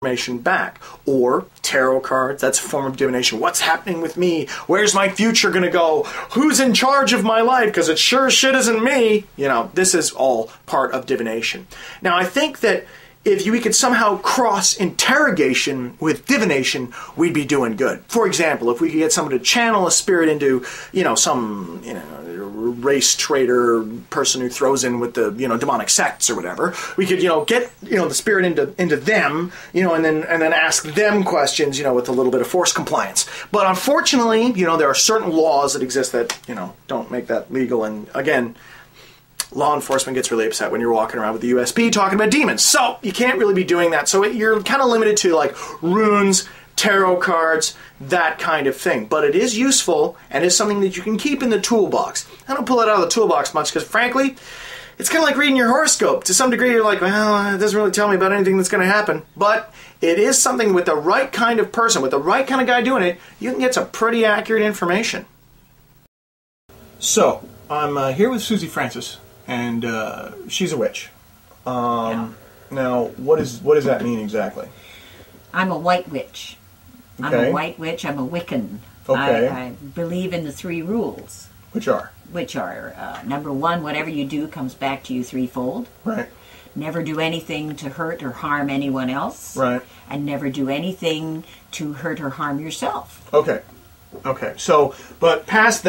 information back. Or tarot cards, that's a form of divination. What's happening with me? Where's my future going to go? Who's in charge of my life? Because it sure shit isn't me. You know, this is all part of divination. Now, I think that if we could somehow cross interrogation with divination, we'd be doing good. For example, if we could get someone to channel a spirit into, you know, some, you know, race trader person who throws in with the, you know, demonic sects or whatever, we could, you know, get, you know, the spirit into them, you know, and then ask them questions, you know, with a little bit of force compliance. But unfortunately, you know, there are certain laws that exist that, you know, don't make that legal. And again, law enforcement gets really upset when you're walking around with the USB talking about demons. So you can't really be doing that. So you're kind of limited to like runes, tarot cards, that kind of thing. But it is useful and is something that you can keep in the toolbox. I don't pull it out of the toolbox much because frankly, it's kind of like reading your horoscope. To some degree, you're like, well, it doesn't really tell me about anything that's going to happen. But it is something with the right kind of person, with the right kind of guy doing it, you can get some pretty accurate information. So, I'm here with Susie Francis. And she's a witch. Yeah. Now, what does that mean exactly? I'm a white witch. Okay. I'm a white witch. I'm a Wiccan. Okay. I believe in the 3 rules. Which are? Which are, number 1, whatever you do comes back to you threefold. Right. Never do anything to hurt or harm anyone else. Right. And never do anything to hurt or harm yourself. Okay. Okay, so, but past,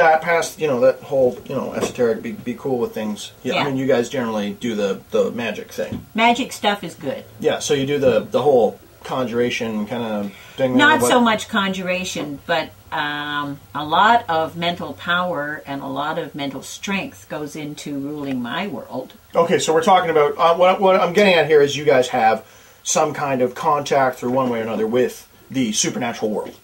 you know, that whole, you know, esoteric, be cool with things. Yeah, I mean, you guys generally do the magic thing. Magic stuff is good. Yeah, so you do the whole conjuration kind of thing. Not so much conjuration, but a lot of mental power and a lot of mental strength goes into ruling my world. Okay, so we're talking about, what I'm getting at here is you guys have some kind of contact through one way or another with the supernatural world.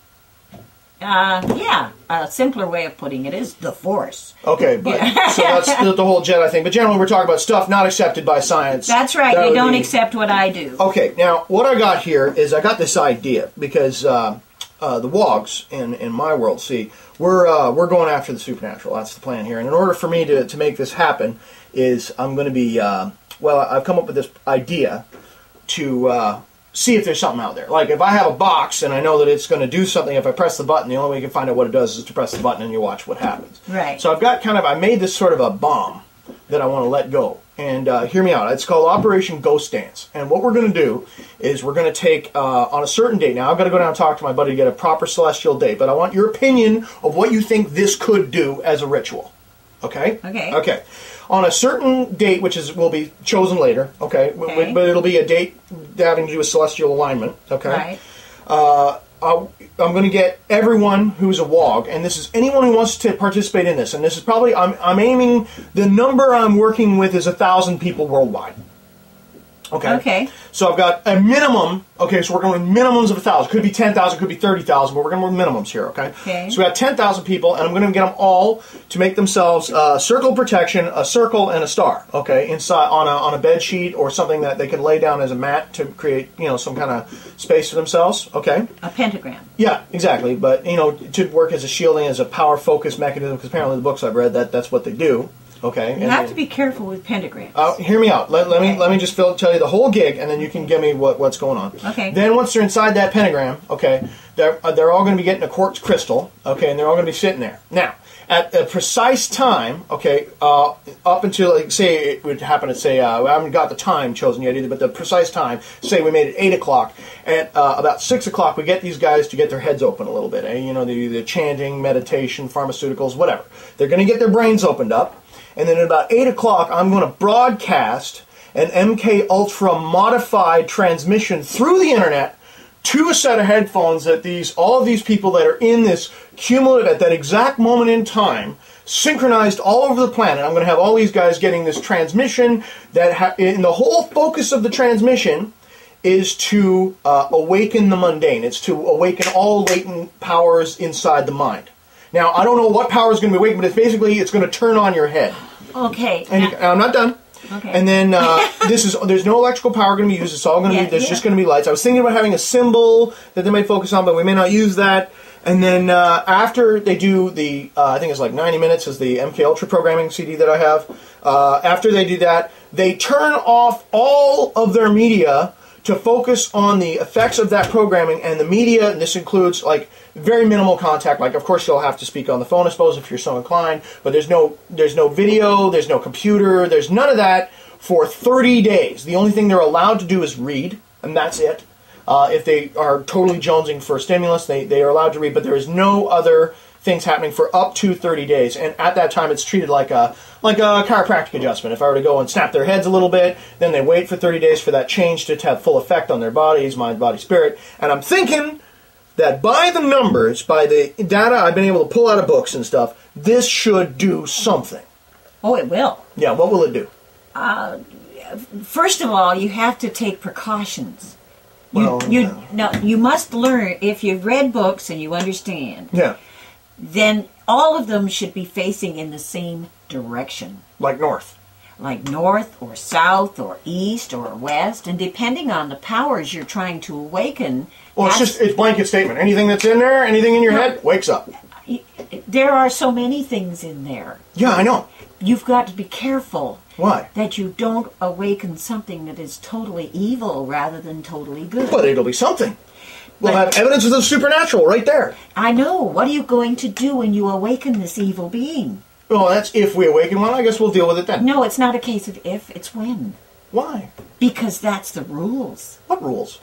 Yeah, a simpler way of putting it is the Force. Okay, but so that's the whole Jedi thing. But generally, we're talking about stuff not accepted by science. That's right. They don't accept what I do. Okay, now what I got here is I got this idea because the Wogs in my world, see, we're going after the supernatural. That's the plan here. And in order for me to make this happen, is I'm going to be well, I've come up with this idea to see if there's something out there. Like, if I have a box and I know that it's going to do something, if I press the button, the only way you can find out what it does is to press the button and you watch what happens. Right. So I've got I made this sort of a bomb that I want to let go. And hear me out. It's called Operation Ghost Dance. And what we're going to do is we're going to take, on a certain date, now I've got to go down and talk to my buddy to get a proper celestial date, but I want your opinion of what you think this could do as a ritual. Okay? Okay. Okay. On a certain date, which will be chosen later, okay? But it'll be a date having to do with celestial alignment, okay? Right. I'm going to get everyone who's a Wog, and this is anyone who wants to participate in this, and this is probably, I'm aiming, the number I'm working with is 1,000 people worldwide. Okay. Okay. So I've got a minimum. Okay, so we're going with minimums of 1,000. Could be 10,000, could be 30,000, but we're going with minimums here. Okay. Okay. So we got 10,000 people, and I'm going to get them all to make themselves a circle of protection, a circle, and a star. Okay, inside on a bed sheet or something that they can lay down as a mat to create, you know, some kind of space for themselves. Okay. A pentagram. Yeah, exactly. But you know, to work as a shielding, as a power focus mechanism, because apparently the books I've read that's what they do. Okay. You have to be careful with pentagrams. Hear me out. Let me just tell you the whole gig, and then you can give me what's going on. Okay. Then once they're inside that pentagram, okay, they're all going to be getting a quartz crystal, okay, and they're all going to be sitting there. Now, at a precise time, okay, up until, like, say it would happen at, say, I haven't got the time chosen yet either, but the precise time, say we made it 8 o'clock, at about 6 o'clock we get these guys to get their heads open a little bit. You know, the chanting, meditation, pharmaceuticals, whatever. They're going to get their brains opened up. And then at about 8 o'clock, I'm going to broadcast an MK Ultra modified transmission through the internet to a set of headphones that all of these people that are in this cumulative, at that exact moment in time, synchronized all over the planet. I'm going to have all these guys getting this transmission and the whole focus of the transmission is to awaken the mundane. It's to awaken all latent powers inside the mind. Now, I don't know what power is going to be awakened, but it's going to turn on your head. Okay. And I'm not done. Okay. And then there's no electrical power going to be used. It's all going to be, there's just going to be lights. I was thinking about having a symbol that they might focus on, but we may not use that. And then after they do the, I think it's like 90 minutes is the MK Ultra programming CD that I have. After they do that, they turn off all of their media to focus on the effects of that programming and the media, and this includes like very minimal contact. Like, of course, you'll have to speak on the phone, I suppose, if you're so inclined. But there's no video, there's no computer, there's none of that for 30 days. The only thing they're allowed to do is read, and that's it. If they are totally jonesing for stimulus, they are allowed to read, but there is no other things happening for up to 30 days. And at that time, it's treated like a chiropractic adjustment. If I were to go and snap their heads a little bit, then they wait for 30 days for that change to have full effect on their bodies, mind, body, spirit. And I'm thinking that by the numbers, by the data I've been able to pull out of books and stuff, this should do something. Oh, it will. Yeah, what will it do? First of all, you have to take precautions. Well, You must learn, if you've read books and you understand, yeah, then all of them should be facing in the same direction. like north. Like north or south or east or west, and depending on the powers you're trying to awaken. Well, it's blanket statement. Anything that's in there, anything in your head, wakes up. There are so many things in there. Yeah, I know. You've got to be careful. Why? That you don't awaken something that is totally evil rather than totally good. But it'll be something. We'll have evidence of the supernatural right there. I know. What are you going to do when you awaken this evil being? Well, that's if we awaken one. I guess we'll deal with it then. No, it's not a case of if, it's when. Why? Because that's the rules. What rules?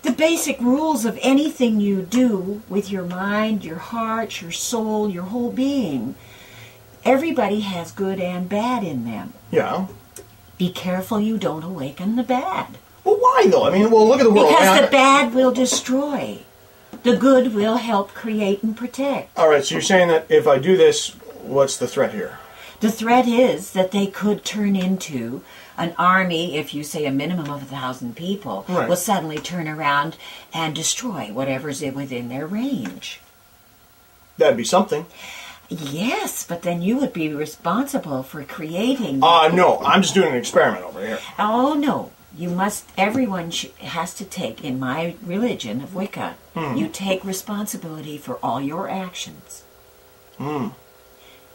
The basic rules of anything you do with your mind, your heart, your soul, your whole being. Everybody has good and bad in them. Yeah. Be careful you don't awaken the bad. Well, why though? I mean, well, look at the world. Because the bad will destroy. The good will help create and protect. All right, so you're saying that if I do this, what's the threat here? The threat is that they could turn into an army, if you say a minimum of 1,000 people, right, will suddenly turn around and destroy whatever's within their range. That'd be something. Yes, but then you would be responsible for creating... No, I'm just doing an experiment over here. Oh, no. You must, everyone has to take, in my religion of Wicca, you take responsibility for all your actions.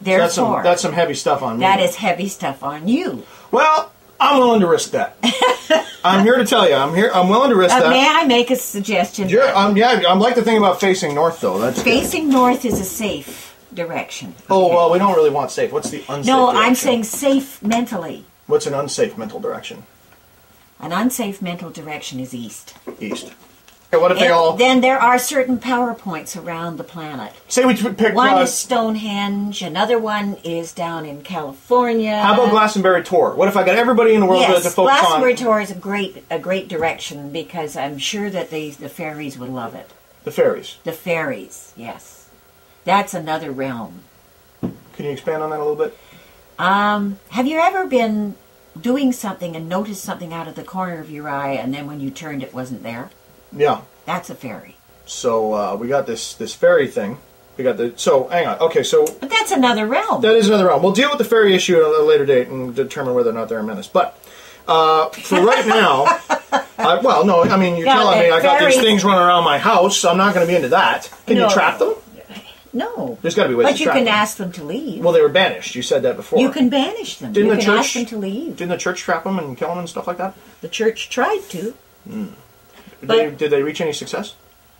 Therefore, so that's some heavy stuff on me. That is heavy stuff on you. Well, I'm willing to risk that. I'm here to tell you, I'm willing to risk that. May I make a suggestion? Yeah, I like the thing about facing north, though. That's facing north is a safe direction. Oh, well, we don't really want safe. What's the unsafe No, direction? I'm saying safe mentally. What's an unsafe mental direction? An unsafe mental direction is east. East. Okay, what if they all... Then there are certain power points around the planet. Say we pick... One is Stonehenge, another one is down in California. How about Glastonbury Tor? What if I got everybody in the world to focus on... Yes, Glastonbury Tor is a great direction because I'm sure that the fairies would love it. The fairies? The fairies, yes. That's another realm. Can you expand on that a little bit? Have you ever been doing something and noticed something out of the corner of your eye and then when you turned it wasn't there? Yeah. That's a fairy. So we got this fairy thing. We got the... So, hang on. Okay, so... But that's another realm. That is another realm. We'll deal with the fairy issue at a later date and determine whether or not they're a menace. But for right now... well, no, I mean, you're telling me I got these things running around my house, so I'm not going to be into that. Can you trap them? No. There's got to be ways to trap them. But you can ask them to leave. Well, they were banished. You said that before. You can banish them. You can ask them to leave. Didn't the church trap them and kill them and stuff like that? The church tried to. Did they reach any success?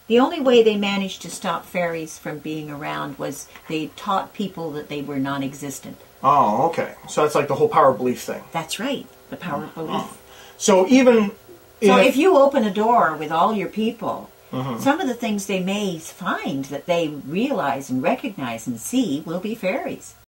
The only way they managed to stop fairies from being around was they taught people that they were non-existent. Oh, okay. So that's like the whole power of belief thing. That's right. The power of belief. So even... So if you open a door with all your people... Some of the things they may find that they realize and recognize and see will be fairies.